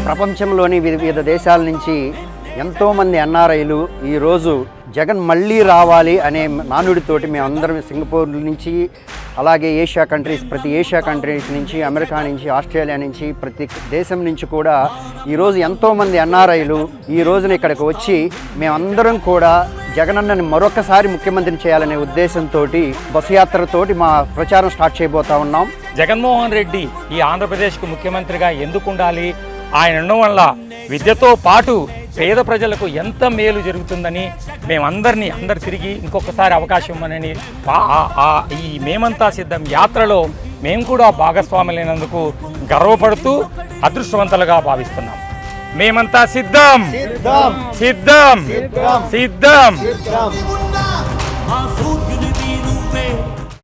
ప్రపంచంలోని వివిధ దేశాల నుంచి ఎంతోమంది ఎన్ఆర్ఐలు ఈరోజు జగన్ మళ్ళీ రావాలి అనే నానుడితోటి మేమందరం సింగపూర్ నుంచి, అలాగే ప్రతి ఏషియా కంట్రీస్ నుంచి, అమెరికా నుంచి, ఆస్ట్రేలియా నుంచి, ప్రతి దేశం నుంచి కూడా ఈరోజు ఎంతోమంది ఎన్ఆర్ఐలు ఈ రోజున ఇక్కడికి వచ్చి మేమందరం కూడా జగనన్నని మరొకసారి ముఖ్యమంత్రిని చేయాలనే ఉద్దేశంతో బస్సు యాత్రతోటి మా ప్రచారం స్టార్ట్ చేయబోతా ఉన్నాం. జగన్మోహన్ రెడ్డి ఈ ఆంధ్రప్రదేశ్కు ముఖ్యమంత్రిగా ఎందుకు ఉండాలి, ఆయన ఉండడం వల్ల విద్యతో పాటు పేద ప్రజలకు ఎంత మేలు జరుగుతుందని అందరు తిరిగి ఇంకొకసారి అవకాశం ఇవ్వమని ఈ మేమంతా సిద్ధం యాత్రలో మేము కూడా భాగస్వాములైనందుకు గర్వపడుతూ అదృష్టవంతులుగా భావిస్తున్నాం. మేమంతా సిద్ధం సిద్ధం సిద్ధం సిద్ధం.